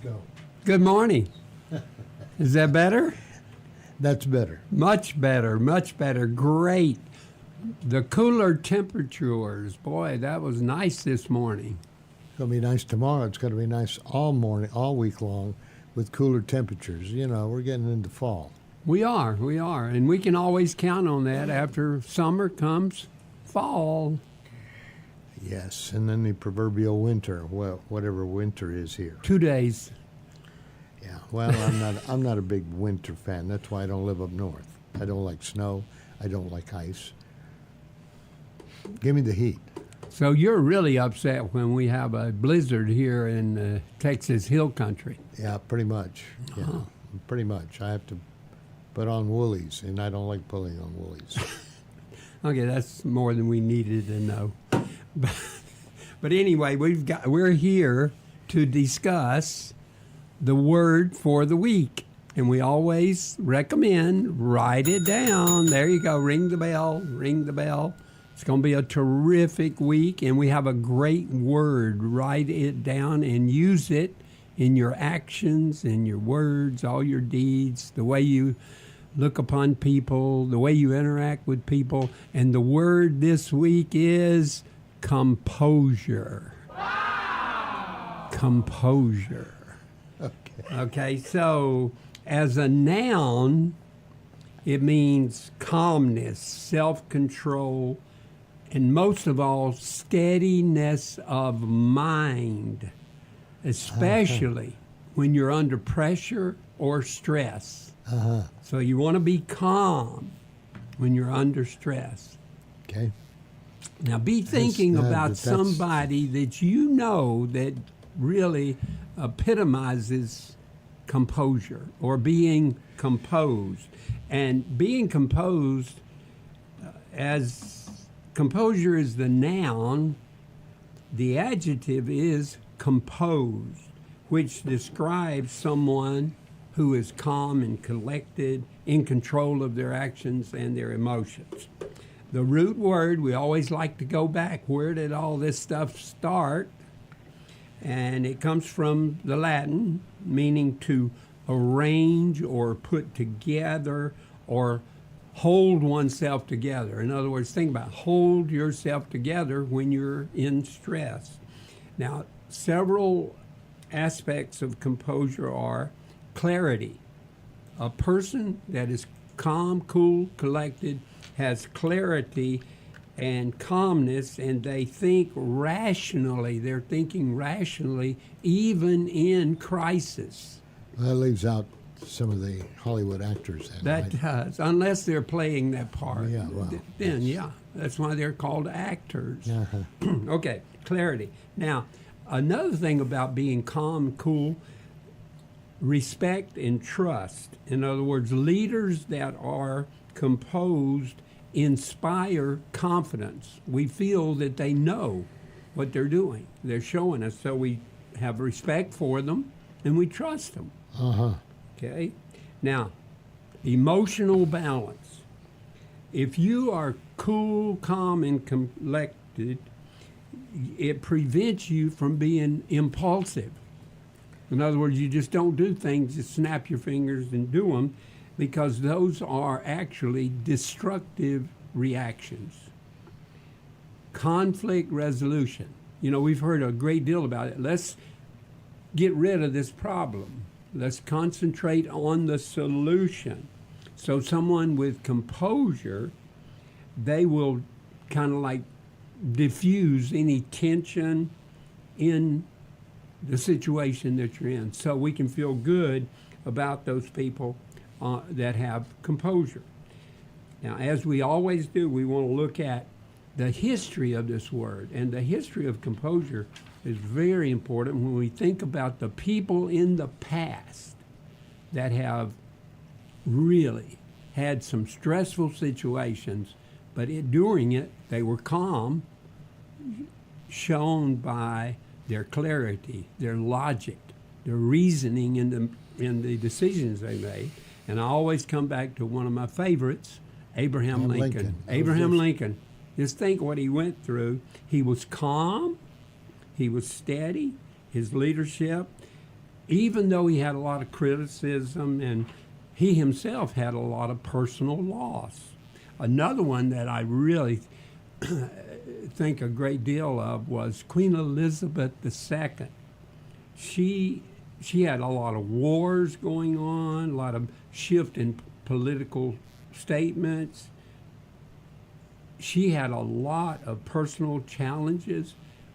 Go. Good morning. Is that better? That's better. Much better, much better. Great. The cooler temperatures, boy, that was nice this morning. It's going to be nice tomorrow. It's going to be nice all morning, all week long with cooler temperatures. You know, we're getting into fall. We are. And we can always count on that. After summer comes fall. Yes, and then the proverbial winter, well, whatever winter is here. 2 days. Yeah, well, I'm not a big winter fan. That's why I don't live up north. I don't like snow. I don't like ice. Give me the heat. So you're really upset when we have a blizzard here in Texas Hill Country. Yeah, pretty much. Yeah, pretty much. I have to put on woolies, and I don't like pulling on woolies. Okay, that's more than we needed to know. But anyway, we're here to discuss the word for the week. And we always recommend write it down. There you go. Ring the bell. Ring the bell. It's going to be a terrific week, and we have a great word. Write it down and use it in your actions, in your words, all your deeds, the way you look upon people, the way you interact with people. And the word this week is composure. Wow! Composure. Okay, so as a noun, it means calmness, self-control, and most of all, steadiness of mind, especially when you're under pressure or stress. So you want to be calm when you're under stress. Okay. Now be thinking about somebody that you know that really epitomizes composure or being composed. And being composed, as composure is the noun, the adjective is composed, which describes someone who is calm and collected, in control of their actions and their emotions. The root word, we always like to go back. Where did all this stuff start? And it comes from the Latin, meaning to arrange or put together or hold oneself together. In other words, think about hold yourself together when you're in stress. Now, several aspects of composure are clarity. A person that is calm, cool, collected, has clarity and calmness, and they think rationally. They're thinking rationally, even in crisis. Well, that leaves out some of the Hollywood actors. That does, unless they're playing that part. Yeah, well, then, yeah, that's why they're called actors. Okay, clarity. Now, another thing about being calm, cool, respect and trust. In other words, leaders that are composed inspire confidence. We feel that they know what they're doing. They're showing us, so we have respect for them and we trust them. Okay? Now, emotional balance. If you are cool, calm, and collected, it prevents you from being impulsive. In other words, you just don't do things, just snap your fingers and do them, because those are actually destructive reactions. Conflict resolution. You know, we've heard a great deal about it. Let's get rid of this problem. Let's concentrate on the solution. So someone with composure, they will kind of like diffuse any tension in the situation that you're in. So we can feel good about those people that have composure. Now, as we always do, we want to look at the history of this word. And the history of composure is very important when we think about the people in the past that have really had some stressful situations, but during it, they were calm, shown by their clarity, their logic, their reasoning in the decisions they made. And I always come back to one of my favorites, Abraham Lincoln. Abraham Lincoln. Just think what he went through. He was calm. He was steady. His leadership. even though he had a lot of criticism and he himself had a lot of personal loss. Another one that I really think a great deal of was Queen Elizabeth II. She had a lot of wars going on, a lot of shift in political statements. She had a lot of personal challenges,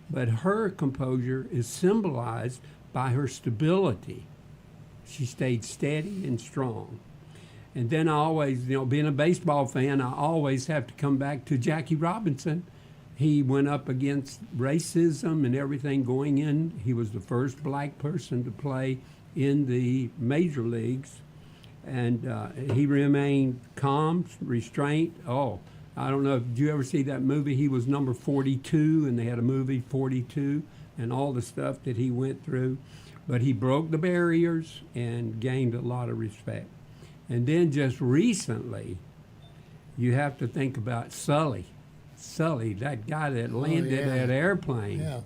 but her composure is symbolized by her stability. She stayed steady and strong. And then I always, being a baseball fan, I always have to come back to Jackie Robinson. He went up against racism and everything going in. He was the first black person to play in the major leagues. And he remained calm, restraint. Oh, I don't know, did you ever see that movie? He was number 42, and they had a movie, 42, and all the stuff that he went through. But he broke the barriers and gained a lot of respect. And then just recently, you have to think about Sully. Sully, that guy that landed that airplane. Yeah.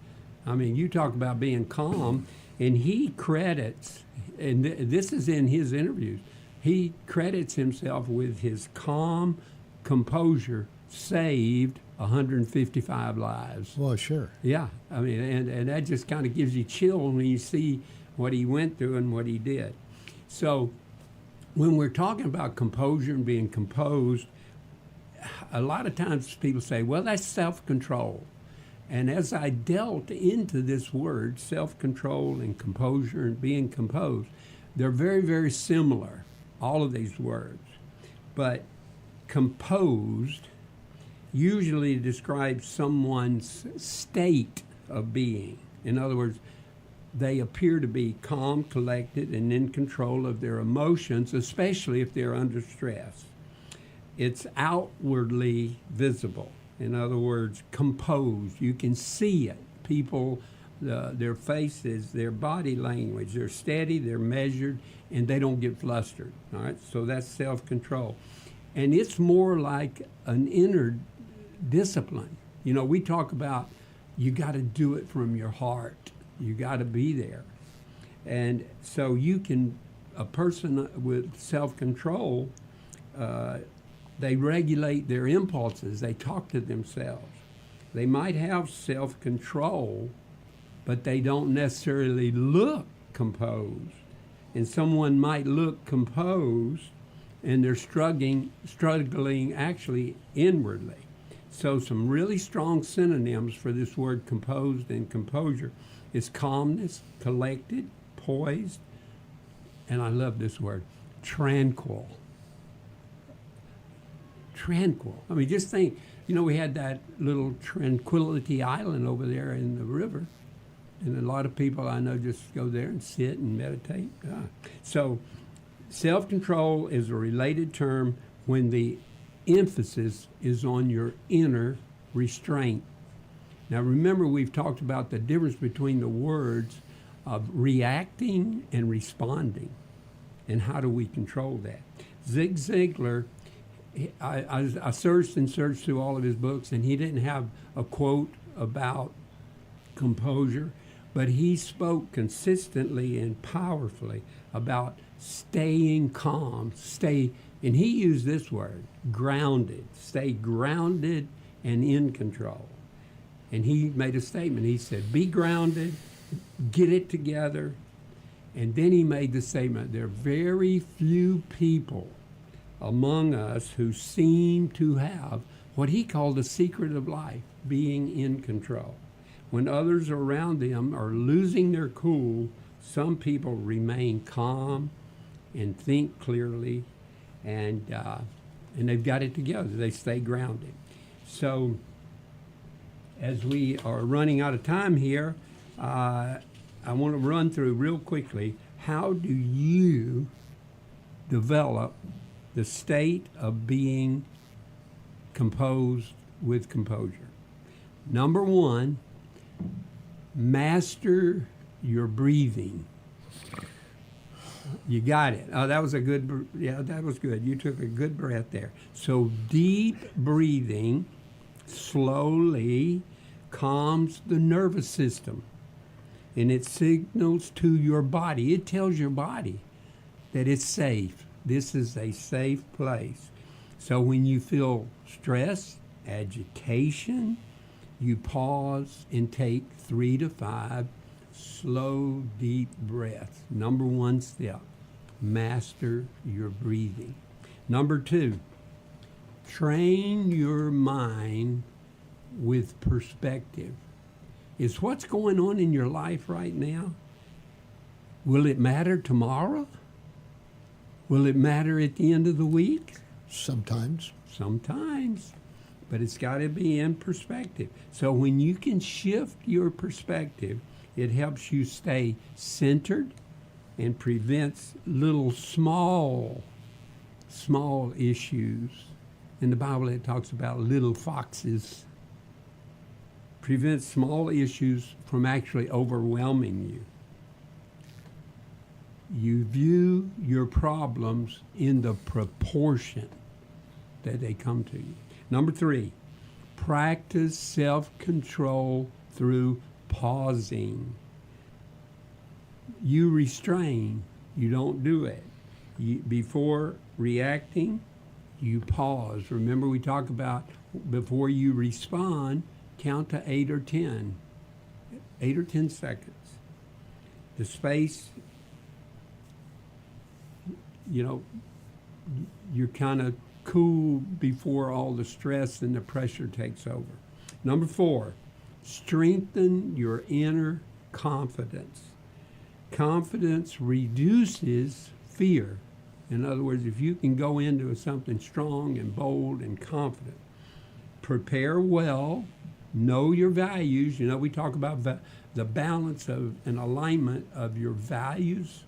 I mean, you talk about being calm, and he credits, and this is in his interviews, he credits himself with his calm composure saved 155 lives. Well, sure. Yeah, I mean, and that just kind of gives you chill when you see what he went through and what he did. So when we're talking about composure and being composed, a lot of times people say, well, that's self-control. And as I dealt into this word, self-control and composure and being composed, they're very, very similar, all of these words. But composed usually describes someone's state of being. In other words, they appear to be calm, collected, and in control of their emotions, especially if they're under stress. It's outwardly visible. In other words, composed. You can see it. People, their faces, their body language, they're steady, they're measured, and they don't get flustered. All right, so that's self-control. And it's more like an inner discipline. We talk about you got to do it from your heart. You got to be there. And so a person with self-control, they regulate their impulses. They talk to themselves. They might have self-control, but they don't necessarily look composed. And someone might look composed, and they're struggling actually inwardly. So some really strong synonyms for this word composed and composure is calmness, collected, poised, and I love this word, tranquil. Tranquil. I mean, just think, we had that little Tranquility Island over there in the river, and a lot of people I know just go there and sit and meditate. So self-control is a related term when the emphasis is on your inner restraint. Now remember, we've talked about the difference between the words of reacting and responding, and how do we control that. Zig Ziglar, I searched through all of his books, and he didn't have a quote about composure, but he spoke consistently and powerfully about staying calm, and he used this word, grounded, stay grounded and in control. And he made a statement. He said, be grounded, get it together. And then he made the statement, there are very few people among us who seem to have what he called the secret of life, being in control. When others around them are losing their cool, some people remain calm and think clearly, and they've got it together. They stay grounded. So as we are running out of time here, I want to run through real quickly, how do you develop the state of being composed with composure? Number one, master your breathing. You got it. Oh, that was that was good. You took a good breath there. So deep breathing slowly calms the nervous system. and it signals to your body. It tells your body that it's safe. This is a safe place. So when you feel stress, agitation, you pause and take 3 to 5 slow, deep breaths. Number 1 step, master your breathing. Number 2, train your mind with perspective. Is what's going on in your life right now, will it matter tomorrow? Will it matter at the end of the week? Sometimes. Sometimes. But it's got to be in perspective. So when you can shift your perspective, it helps you stay centered and prevents little small issues. In the Bible, it talks about little foxes. Prevents small issues from actually overwhelming you. You view your problems in the proportion that they come to you. Number 3, practice self-control through pausing. You restrain. You don't do it. Before reacting, you pause. Remember, we talk about before you respond, count to 8 or 10. 8 or 10 seconds. The space, you're kind of cool before all the stress and the pressure takes over. Number 4, strengthen your inner confidence. Confidence reduces fear. In other words, if you can go into something strong and bold and confident, prepare well, know your values. We talk about the balance of an alignment of your values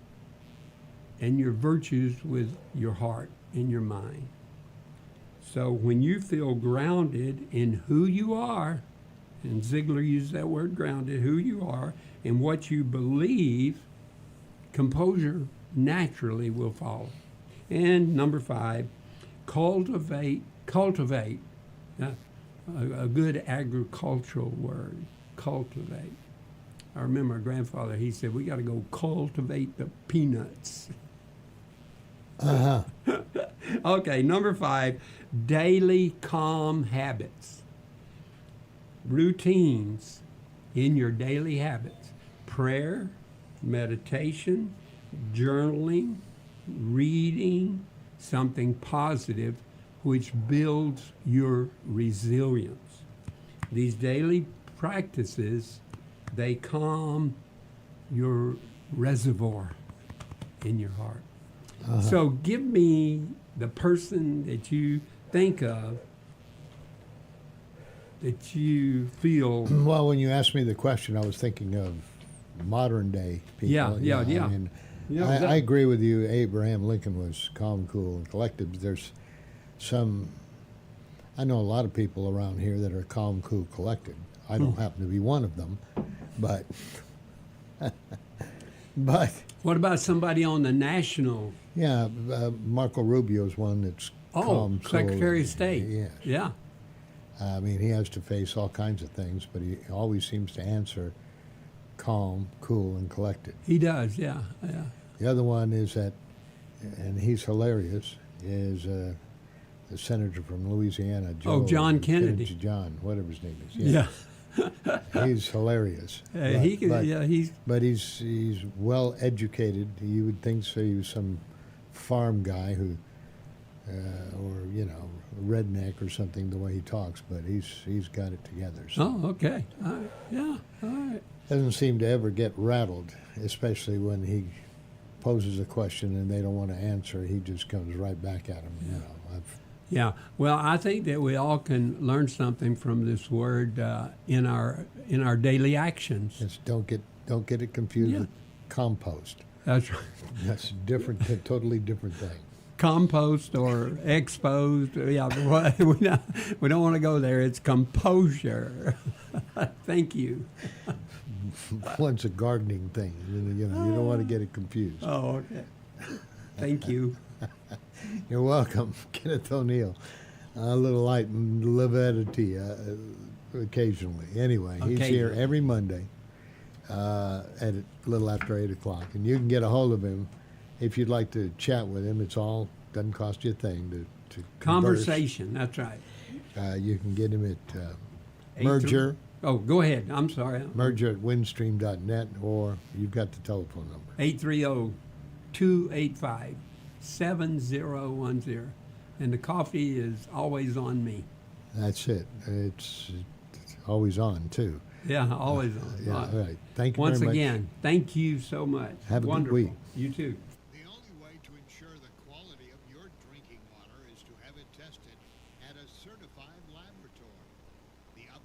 and your virtues with your heart and your mind. So when you feel grounded in who you are, and Ziegler used that word grounded, who you are and what you believe, composure naturally will follow. And number 5, cultivate, a good agricultural word, cultivate. I remember my grandfather, he said, we got to go cultivate the peanuts. Okay, number 5, daily calm habits. Routines in your daily habits. Prayer, meditation, journaling, reading, something positive which builds your resilience. These daily practices, they calm your reservoir in your heart. So give me the person that you think of that you feel. Well, when you asked me the question, I was thinking of modern day people. Yeah. I mean, I agree with you. Abraham Lincoln was calm, cool, and collected. There's I know a lot of people around here that are calm, cool, collected. I don't happen to be one of them, but What about somebody on the national? Yeah, Marco Rubio's one that's calm, cool. Secretary of State. Yes. Yeah. I mean, he has to face all kinds of things, but he always seems to answer calm, cool, and collected. He does, yeah. The other one is that, and he's hilarious, is the senator from Louisiana, John Kennedy. John, whatever his name is. Yeah. He's hilarious. But he's well educated. You would think so. He was some farm guy who, or redneck or something. The way he talks, but he's got it together. So. Oh, okay. All right. Yeah. All right. Doesn't seem to ever get rattled, especially when he poses a question and they don't want to answer. He just comes right back at him. Yeah, well, I think that we all can learn something from this word in our daily actions. Yes, don't get it confused with compost. That's right. That's a totally different thing. Compost or exposed. Yeah, we don't want to go there. It's composure. Thank you. One's a gardening thing. You don't want to get it confused. Oh, okay. Thank you. You're welcome, Kenneth O'Neal. A little light and levity occasionally. Anyway, he's here every Monday at a little after 8 o'clock. And you can get a hold of him if you'd like to chat with him. It's all, doesn't cost you a thing to Conversation, that's right. You can get him at Merger. Oh, go ahead. I'm sorry. Merger at windstream.net, or you've got the telephone number. 830-285-7010. And the coffee is always on me. That's it. It's always on, too. Yeah, always on. Yeah, all right. Thank you Once very much. again, thank you so much. Have a Wonderful. good week. You too.